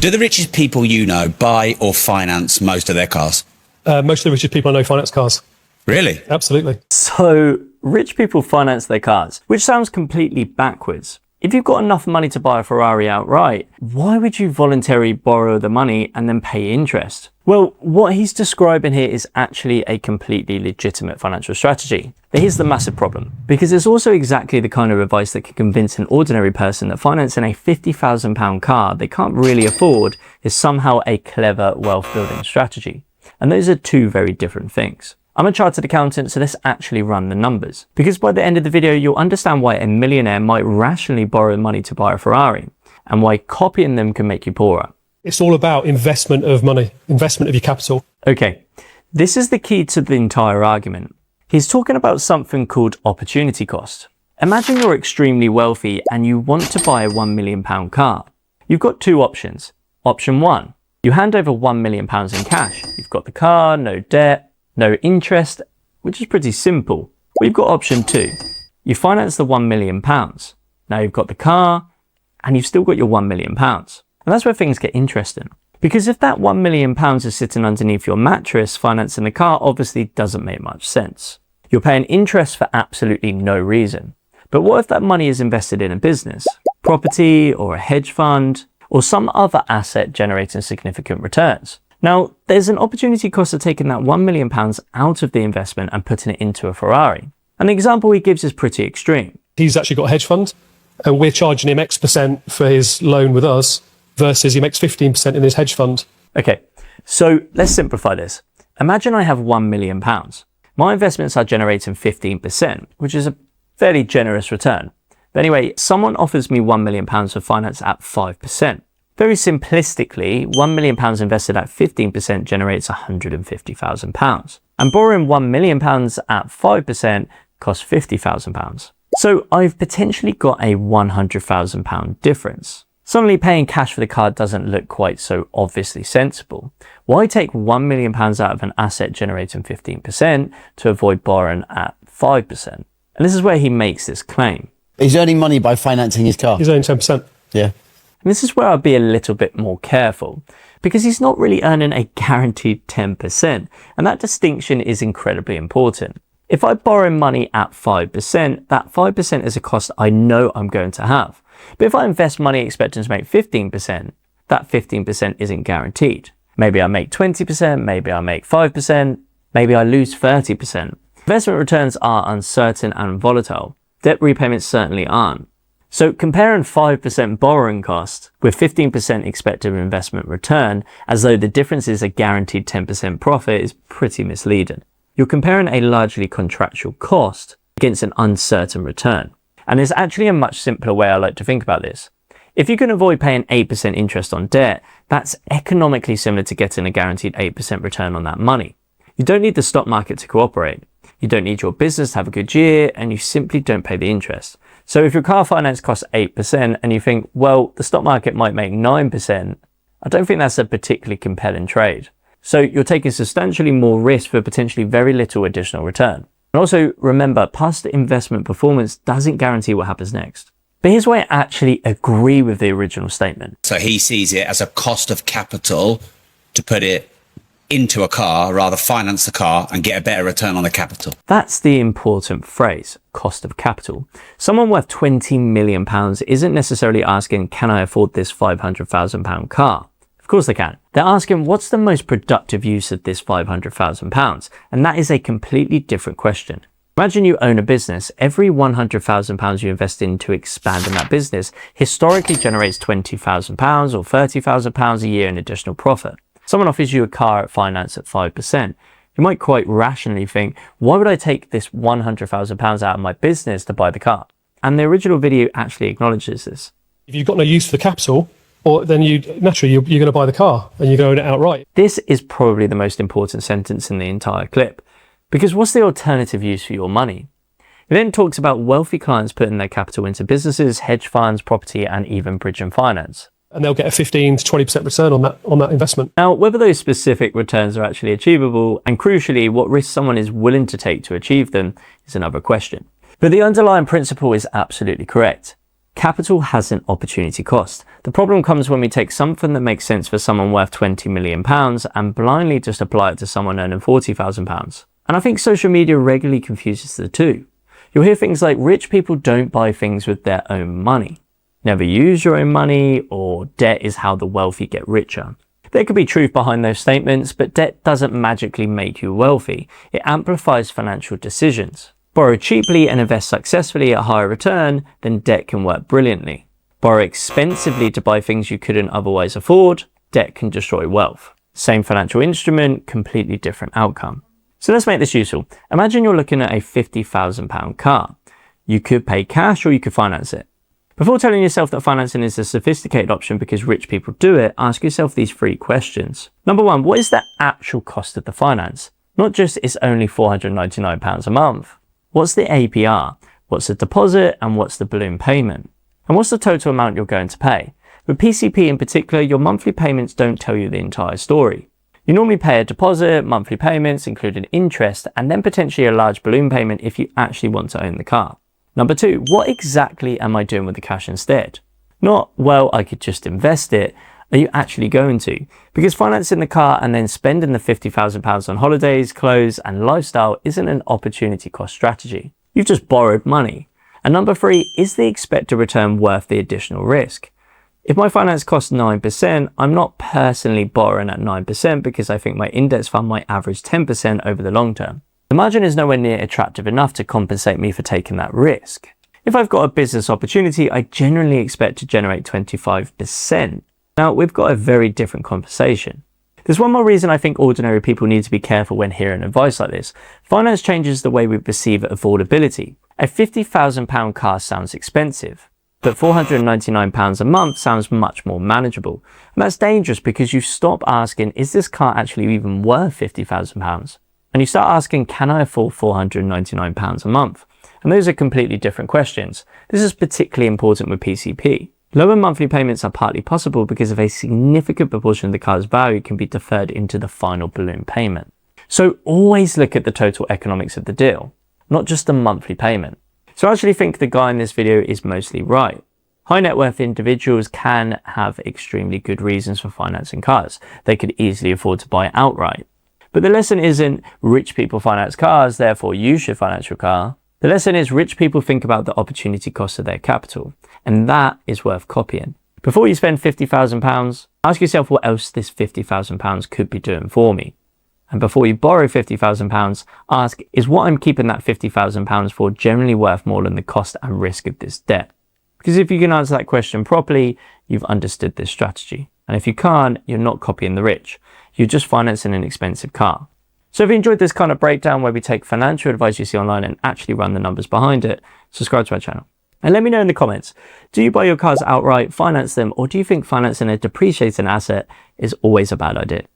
Do the richest people you know buy or finance most of their cars? Most of the richest people I know finance cars. Really? Absolutely. So, rich people finance their cars, which sounds completely backwards. If you've got enough money to buy a Ferrari outright, why would you voluntarily borrow the money and then pay interest? Well, what he's describing here is actually a completely legitimate financial strategy. But here's the massive problem, because it's also exactly the kind of advice that can convince an ordinary person that financing a £50,000 car they can't really afford is somehow a clever wealth building strategy. And those are two very different things. I'm a chartered accountant, so let's actually run the numbers. Because by the end of the video, you'll understand why a millionaire might rationally borrow money to buy a Ferrari, and why copying them can make you poorer. It's all about investment of money, investment of your capital. Okay, this is the key to the entire argument. He's talking about something called opportunity cost. Imagine you're extremely wealthy and you want to buy a £1 million car. You've got two options. Option one, you hand over £1 million in cash. You've got the car, no debt, no interest, which is pretty simple. We've got option two. You finance the £1 million. Now you've got the car and you've still got your £1 million. And that's where things get interesting. Because if that £1 million is sitting underneath your mattress, financing the car obviously doesn't make much sense. You're paying interest for absolutely no reason. But what if that money is invested in a business, property or a hedge fund, or some other asset generating significant returns? Now, there's an opportunity cost of taking that £1 million out of the investment and putting it into a Ferrari. An example he gives is pretty extreme. He's actually got a hedge fund, and we're charging him X% for his loan with us, versus he makes 15% in his hedge fund. Okay, so let's simplify this. Imagine I have £1 million. My investments are generating 15%, which is a fairly generous return. But anyway, someone offers me £1 million for finance at 5%. Very simplistically, £1 million invested at 15% generates £150,000. And borrowing £1 million at 5% costs £50,000. So I've potentially got a £100,000 difference. Suddenly paying cash for the car doesn't look quite so obviously sensible. Why take £1 million out of an asset generating 15% to avoid borrowing at 5%? And this is where he makes this claim. He's earning money by financing his car. He's earning 10%. Yeah. And this is where I'll be a little bit more careful, because he's not really earning a guaranteed 10%. And that distinction is incredibly important. If I borrow money at 5%, that 5% is a cost I know I'm going to have. But if I invest money expecting to make 15%, that 15% isn't guaranteed. Maybe I make 20%, maybe I make 5%, maybe I lose 30%. Investment returns are uncertain and volatile. Debt repayments certainly aren't. So comparing 5% borrowing cost with 15% expected investment return as though the difference is a guaranteed 10% profit is pretty misleading. You're comparing a largely contractual cost against an uncertain return. And there's actually a much simpler way I like to think about this. If you can avoid paying 8% interest on debt, that's economically similar to getting a guaranteed 8% return on that money. You don't need the stock market to cooperate. You don't need your business to have a good year, and you simply don't pay the interest. So if your car finance costs 8% and you think, well, the stock market might make 9%, I don't think that's a particularly compelling trade. So you're taking substantially more risk for potentially very little additional return. And also remember, past investment performance doesn't guarantee what happens next. But here's why I actually agree with the original statement. So he sees it as a cost of capital to put it into a car, rather finance the car and get a better return on the capital. That's the important phrase, cost of capital. Someone worth £20 million isn't necessarily asking, can I afford this £500,000 car? Of course they can. They're asking, what's the most productive use of this £500,000? And that is a completely different question. Imagine you own a business. Every £100,000 you invest in to expand in that business historically generates £20,000 or £30,000 a year in additional profit. Someone offers you a car at finance at 5%. You might quite rationally think, why would I take this £100,000 out of my business to buy the car? And the original video actually acknowledges this. If you've got no use for the capital, or then you're going to buy the car and you're going to own it outright. This is probably the most important sentence in the entire clip. Because what's the alternative use for your money? It then talks about wealthy clients putting their capital into businesses, hedge funds, property, and even bridge and finance. And they'll get a 15 to 20% return on that investment. Now, whether those specific returns are actually achievable, and crucially, what risk someone is willing to take to achieve them, is another question. But the underlying principle is absolutely correct. Capital has an opportunity cost. The problem comes when we take something that makes sense for someone worth £20 million and blindly just apply it to someone earning £40,000. And I think social media regularly confuses the two. You'll hear things like rich people don't buy things with their own money, never use your own money, or debt is how the wealthy get richer. There could be truth behind those statements, but debt doesn't magically make you wealthy. It amplifies financial decisions. Borrow cheaply and invest successfully at a higher return, then debt can work brilliantly. Borrow expensively to buy things you couldn't otherwise afford, debt can destroy wealth. Same financial instrument, completely different outcome. So let's make this useful. Imagine you're looking at a £50,000 car. You could pay cash or you could finance it. Before telling yourself that financing is a sophisticated option because rich people do it, ask yourself these 3 questions. Number 1, what is the actual cost of the finance? Not just it's only £499 a month. What's the APR? What's the deposit? And what's the balloon payment? And what's the total amount you're going to pay? With PCP in particular, your monthly payments don't tell you the entire story. You normally pay a deposit, monthly payments, including interest, and then potentially a large balloon payment if you actually want to own the car. Number 2, what exactly am I doing with the cash instead? Not, well, I could just invest it. Are you actually going to? Because financing the car and then spending the £50,000 on holidays, clothes, and lifestyle isn't an opportunity cost strategy. You've just borrowed money. And number 3, is the expected return worth the additional risk? If my finance costs 9%, I'm not personally borrowing at 9% because I think my index fund might average 10% over the long term. The margin is nowhere near attractive enough to compensate me for taking that risk. If I've got a business opportunity, I generally expect to generate 25%. Now, we've got a very different conversation. There's one more reason I think ordinary people need to be careful when hearing advice like this. Finance changes the way we perceive affordability. A £50,000 car sounds expensive, but £499 a month sounds much more manageable. And that's dangerous because you stop asking, is this car actually even worth £50,000? And you start asking, can I afford £499 a month? And those are completely different questions. This is particularly important with PCP. Lower monthly payments are partly possible because of a significant proportion of the car's value can be deferred into the final balloon payment. So always look at the total economics of the deal, not just the monthly payment. So I actually think the guy in this video is mostly right. High net worth individuals can have extremely good reasons for financing cars. They could easily afford to buy outright. But the lesson isn't rich people finance cars, therefore you should finance your car. The lesson is rich people think about the opportunity cost of their capital, and that is worth copying. Before you spend £50,000, ask yourself what else this £50,000 could be doing for me. And before you borrow £50,000, ask, is what I'm keeping that £50,000 for generally worth more than the cost and risk of this debt? Because if you can answer that question properly, you've understood this strategy. And if you can't, you're not copying the rich. You're just financing an expensive car. So if you enjoyed this kind of breakdown where we take financial advice you see online and actually run the numbers behind it, subscribe to our channel. And let me know in the comments, do you buy your cars outright, finance them, or do you think financing a depreciating asset is always a bad idea?